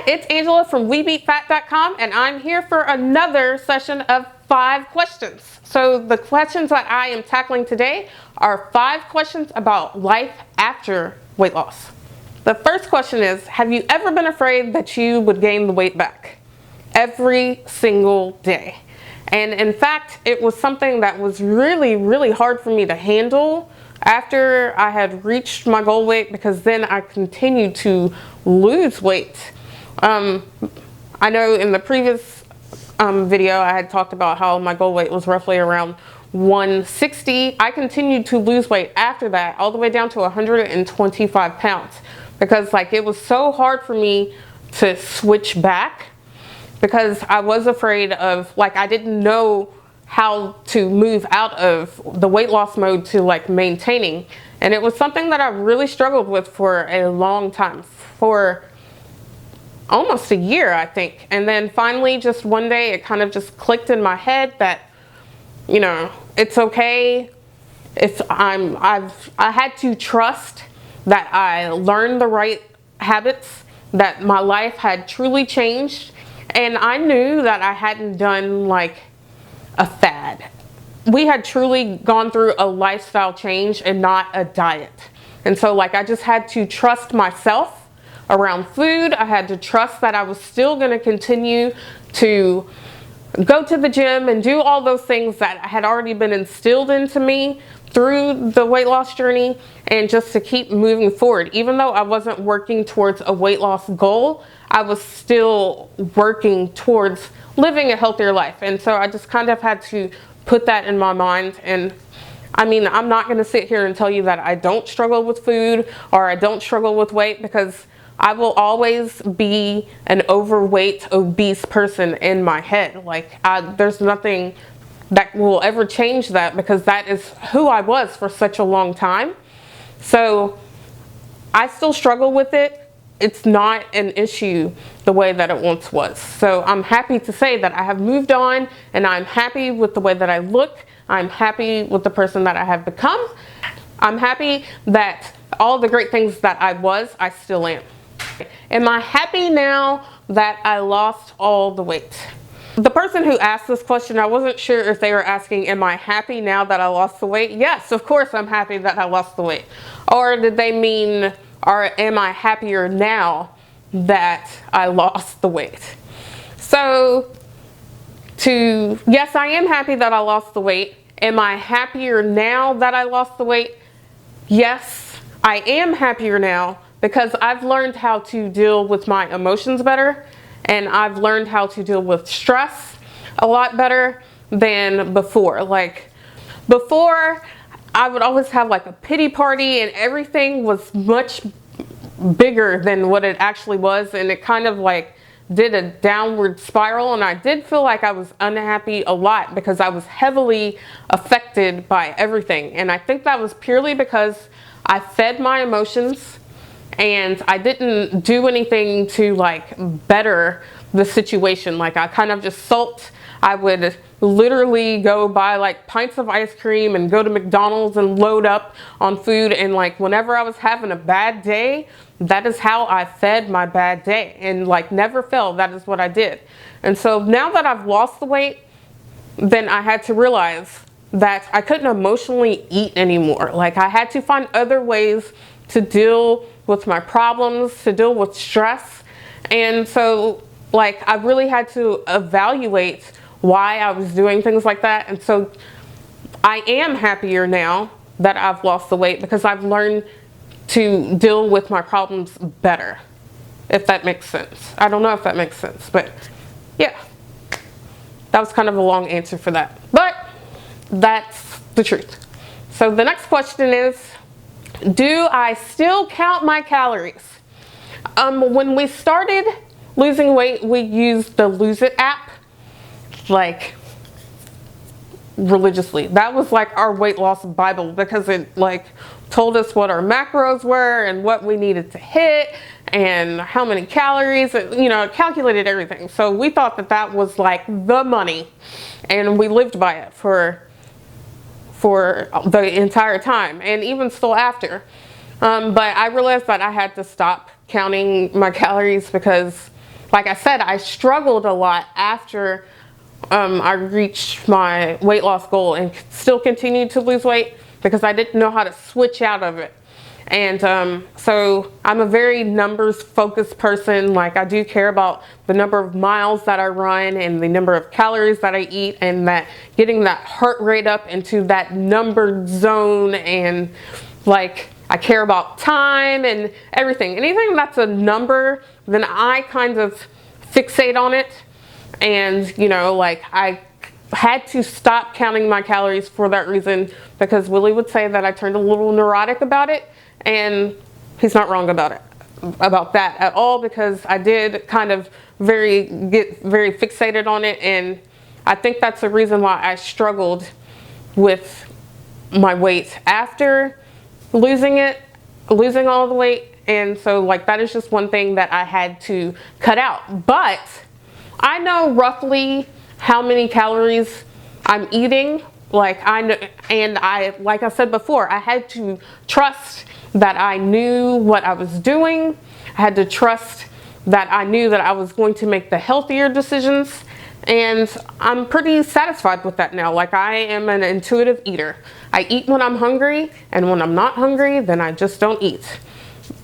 Hi, it's Angela from WeBeatFat.com, and I'm here for another session of 5 questions. So the questions that I am tackling today are 5 questions about life after weight loss. The first question is, have you ever been afraid that you would gain the weight back? Every single day. And in fact, it was something that was really hard for me to handle after I had reached my goal weight, because then I continued to lose weight. I know in the previous video I had talked about how my goal weight was roughly around 160. I continued to lose weight after that, all the way down to 125 pounds, because like it was so hard for me to switch back, because I was afraid of, like, I didn't know how to move out of the weight loss mode to like maintaining. And it was something that I really struggled with for a long time, for almost a year, I think. And then finally, just one day, it kind of just clicked in my head that, you know, it's okay if I had to trust that I learned the right habits, that my life had truly changed. And I knew that I hadn't done like a fad. We had truly gone through a lifestyle change and not a diet. And so like I just had to trust myself around food. I had to trust that I was still going to continue to go to the gym and do all those things that had already been instilled into me through the weight loss journey, and just to keep moving forward. Even though I wasn't working towards a weight loss goal, I was still working towards living a healthier life. And so I just kind of had to put that in my mind. And I mean, I'm not going to sit here and tell you that I don't struggle with food or I don't struggle with weight, because I will always be an overweight, obese person in my head. Like there's nothing that will ever change that, because that is who I was for such a long time. So I still struggle with it. It's not an issue the way that it once was. So I'm happy to say that I have moved on, and I'm happy with the way that I look. I'm happy with the person that I have become. I'm happy that all the great things that I was, I still am. Am I happy now that I lost all the weight? The person who asked this question, I wasn't sure if they were asking, am I happy now that I lost the weight? Yes, of course I'm happy that I lost the weight. Or did they mean, or am I happier now that I lost the weight? So yes, I am happy that I lost the weight. Am I happier now that I lost the weight? Yes, I am happier now, because I've learned how to deal with my emotions better, and I've learned how to deal with stress a lot better than before. Like before, I would always have like a pity party, and everything was much bigger than what it actually was, and it kind of like did a downward spiral, and I did feel like I was unhappy a lot, because I was heavily affected by everything. And I think that was purely because I fed my emotions, and I didn't do anything to like better the situation. Like I kind of just sulked. I would literally go buy like pints of ice cream and go to McDonald's and load up on food. And like whenever I was having a bad day, that is how I fed my bad day, and like never failed. That is what I did. And so now that I've lost the weight, then I had to realize that I couldn't emotionally eat anymore. Like I had to find other ways to deal with my problems, to deal with stress. And so like I really had to evaluate why I was doing things like that. And so I am happier now that I've lost the weight, because I've learned to deal with my problems better, if that makes sense. I don't know if that makes sense, but yeah, that was kind of a long answer for that, but that's the truth. So the next question is, do I still count my calories? When we started losing weight, we used the Lose It app like religiously. That was like our weight loss Bible, because it like told us what our macros were and what we needed to hit and how many calories, you know, it calculated everything. So we thought that that was like the money, and we lived by it for the entire time, and even still after. But I realized that I had to stop counting my calories, because like I said, I struggled a lot after I reached my weight loss goal and still continued to lose weight because I didn't know how to switch out of it. And so I'm a very numbers focused person. Like, I do care about the number of miles that I run and the number of calories that I eat, and that getting that heart rate up into that numbered zone. And like, I care about time and everything. Anything that's a number, then I kind of fixate on it. And you know, like, I had to stop counting my calories for that reason, because Willie would say that I turned a little neurotic about it. And he's not wrong about that at all, because I did kind of get very fixated on it. And I think that's the reason why I struggled with my weight after losing all the weight. And so, like, that is just one thing that I had to cut out. But I know roughly how many calories I'm eating. Like, I know, and like I said before, I had to trust that I knew what I was doing. I had to trust that I knew that I was going to make the healthier decisions. And I'm pretty satisfied with that now. Like, I am an intuitive eater. I eat when I'm hungry, and when I'm not hungry, then I just don't eat.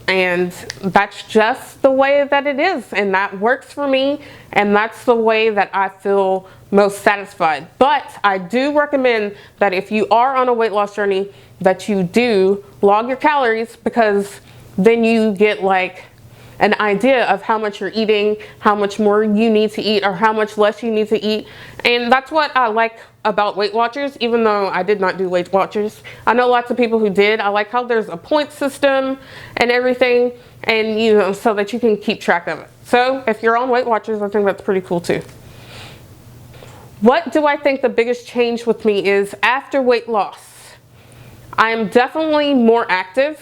And that's just the way that it is, and that works for me, and that's the way that I feel most satisfied. But I do recommend that if you are on a weight loss journey, that you do log your calories, because then you get like an idea of how much you're eating, how much more you need to eat, or how much less you need to eat. And that's what I like about Weight Watchers, even though I did not do Weight Watchers. I know lots of people who did. I like how there's a point system and everything, and you know, so that you can keep track of it. So if you're on Weight Watchers, I think that's pretty cool too. What do I think the biggest change with me is after weight loss? I am definitely more active,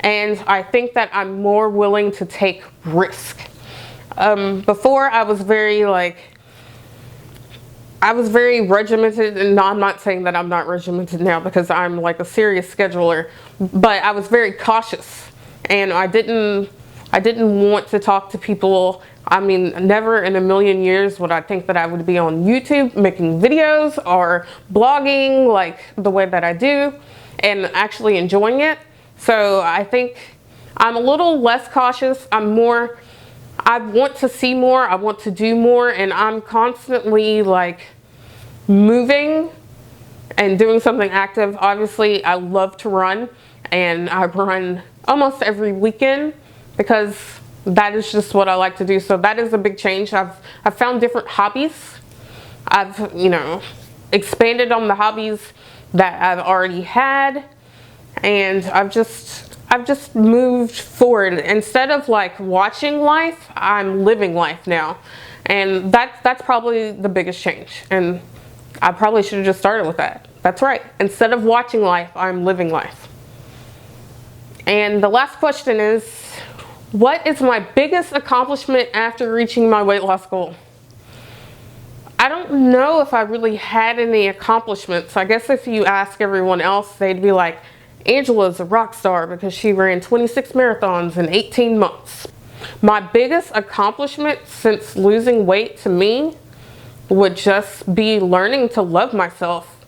and I think that I'm more willing to take risk. Before, I was very regimented, and no, I'm not saying that I'm not regimented now, because I'm like a serious scheduler, but I was very cautious, and I didn't want to talk to people. I mean, never in a million years would I think that I would be on YouTube making videos or blogging like the way that I do and actually enjoying it. So I think I'm a little less cautious. I want to see more, I want to do more, and I'm constantly like moving and doing something active. Obviously, I love to run, and I run almost every weekend because that is just what I like to do. So that is a big change. I've found different hobbies. I've, you know, expanded on the hobbies that I've already had, and I've just moved forward. Instead of like watching life, I'm living life now. And that's probably the biggest change. And I probably should have just started with that. That's right. Instead of watching life, I'm living life. And the last question is, what is my biggest accomplishment after reaching my weight loss goal? I don't know if I really had any accomplishments. I guess if you ask everyone else, they'd be like, Angela's a rock star because she ran 26 marathons in 18 months. My biggest accomplishment since losing weight to me would just be learning to love myself.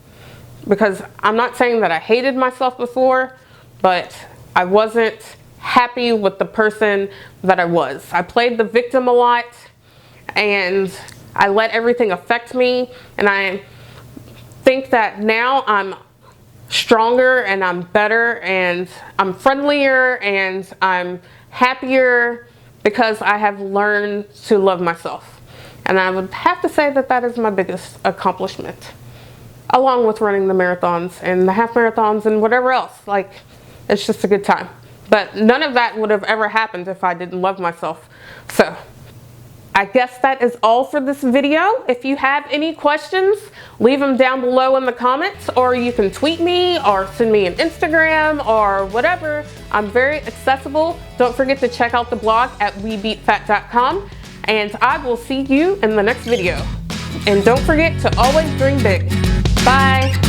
Because I'm not saying that I hated myself before, but I wasn't happy with the person that I was. I played the victim a lot, and I let everything affect me. And I think that now I'm stronger, and I'm better, and I'm friendlier, and I'm happier because I have learned to love myself. And I would have to say that that is my biggest accomplishment, along with running the marathons and the half marathons and whatever else. Like, it's just a good time. But none of that would have ever happened if I didn't love myself. So I guess that is all for this video. If you have any questions, leave them down below in the comments, or you can tweet me or send me an Instagram or whatever. I'm very accessible. Don't forget to check out the blog at WeBeatFat.com, and I will see you in the next video. And don't forget to always dream big. Bye.